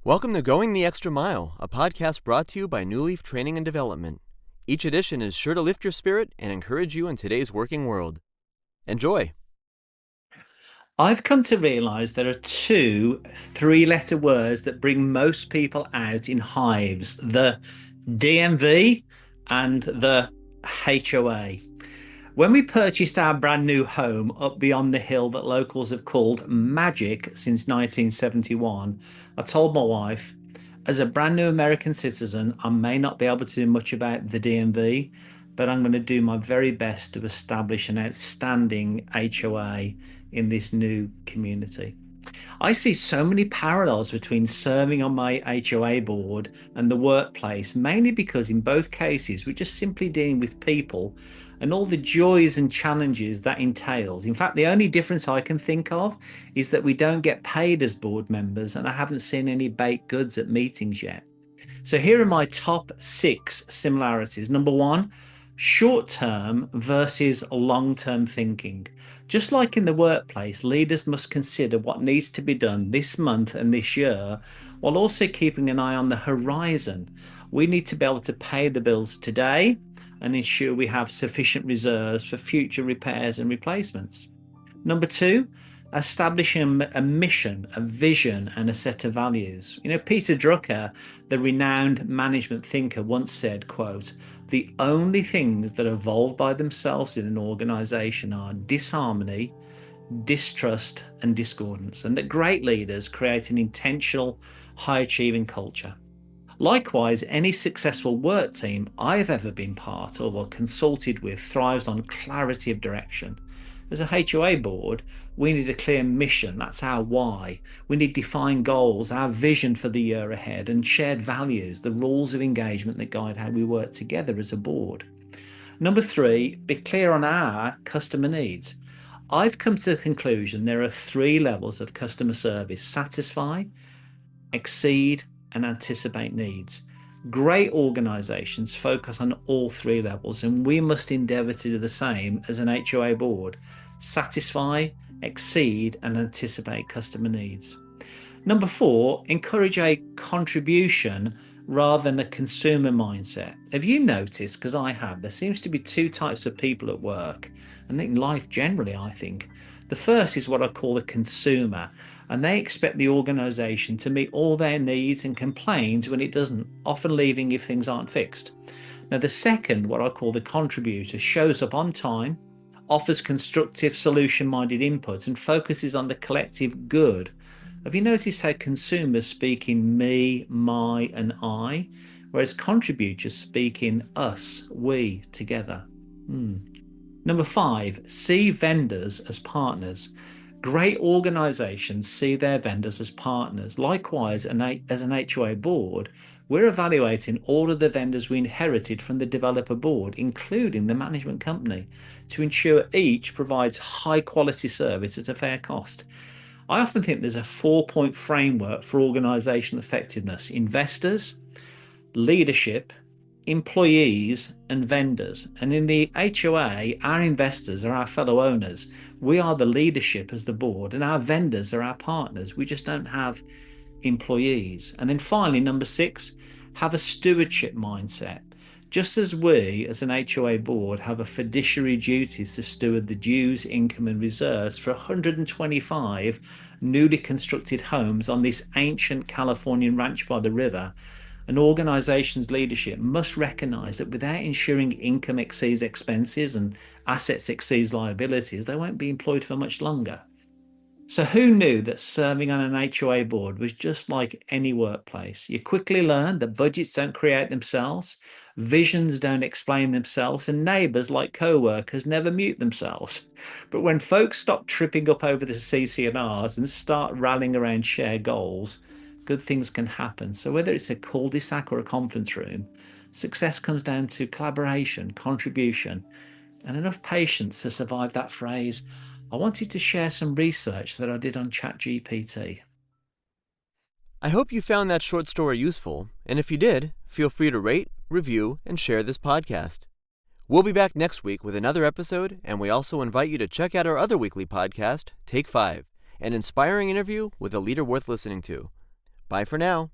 Welcome to Going the Extra Mile, a podcast brought to you by Newleaf Training and Development. Each edition is sure to lift your spirit and encourage you in today's working world. Enjoy. I've come to realize there are two three-letter words that bring most people out in hives, the DMV and the HOA. When we purchased our brand new home up beyond the hill that locals have called magic since 1971, I told my wife, as a brand new American citizen, I may not be able to do much about the DMV, but I'm going to do my very best to establish an outstanding HOA in this new community. I see so many parallels between serving on my HOA board and the workplace, mainly because in both cases, we're just simply dealing with people and all the joys and challenges that entails. In fact, the only difference I can think of is that we don't get paid as board members, and I haven't seen any baked goods at meetings yet. So here are my top 6 similarities. Number 1, short-term versus long-term thinking. Just like in the workplace, leaders must consider what needs to be done this month and this year, while also keeping an eye on the horizon. We need to be able to pay the bills today and ensure we have sufficient reserves for future repairs and replacements. Number 2, establishing a mission, a vision, and a set of values. Peter Drucker, the renowned management thinker, once said, quote, "The only things that evolve by themselves in an organization are disharmony, distrust, and discordance, and that great leaders create an intentional, high-achieving culture." Likewise, any successful work team I've ever been part of or consulted with thrives on clarity of direction. As a HOA board, we need a clear mission. That's our why. We need defined goals, our vision for the year ahead, and shared values, the rules of engagement that guide how we work together as a board. Number 3, be clear on our customer needs. I've come to the conclusion there are 3 levels of customer service: satisfy, exceed, and anticipate needs. Great organizations focus on all 3 levels, and we must endeavor to do the same as an HOA board: satisfy, exceed, and anticipate customer needs. Number 4, encourage a contribution rather than a consumer mindset. Have you noticed, because I have, there seems to be 2 types of people at work, and in life generally, I think. The first is what I call the consumer, and they expect the organization to meet all their needs and complains when it doesn't, often leaving if things aren't fixed. Now, the second, what I call the contributor, shows up on time, offers constructive, solution-minded input, and focuses on the collective good. Have you noticed how consumers speak in me, my, and I, whereas contributors speak in us, we, together? Number 5, see vendors as partners. Great organizations see their vendors as partners. Likewise, as an HOA board, we're evaluating all of the vendors we inherited from the developer board, including the management company, to ensure each provides high quality service at a fair cost. I often think there's a 4-point framework for organizational effectiveness: investors, leadership, employees, and vendors. And in the HOA, our investors are our fellow owners. We are the leadership as the board, and our vendors are our partners. We just don't have employees. And then finally, number 6, have a stewardship mindset. Just as we as an HOA board have a fiduciary duties to steward the dues, income, and reserves for 125 newly constructed homes on this ancient Californian ranch by the river, an organization's leadership must recognize that without ensuring income exceeds expenses and assets exceeds liabilities, they won't be employed for much longer. So who knew that serving on an HOA board was just like any workplace? You quickly learn that budgets don't create themselves, visions don't explain themselves, and neighbors, like co-workers, never mute themselves. But when folks stop tripping up over the CC&Rs and start rallying around shared goals, good things can happen. So whether it's a cul-de-sac or a conference room, success comes down to collaboration, contribution, and enough patience to survive that phrase. I wanted to share some research that I did on ChatGPT. I hope you found that short story useful, and if you did, feel free to rate, review, and share this podcast. We'll be back next week with another episode, and we also invite you to check out our other weekly podcast, Take 5, an inspiring interview with a leader worth listening to. Bye for now.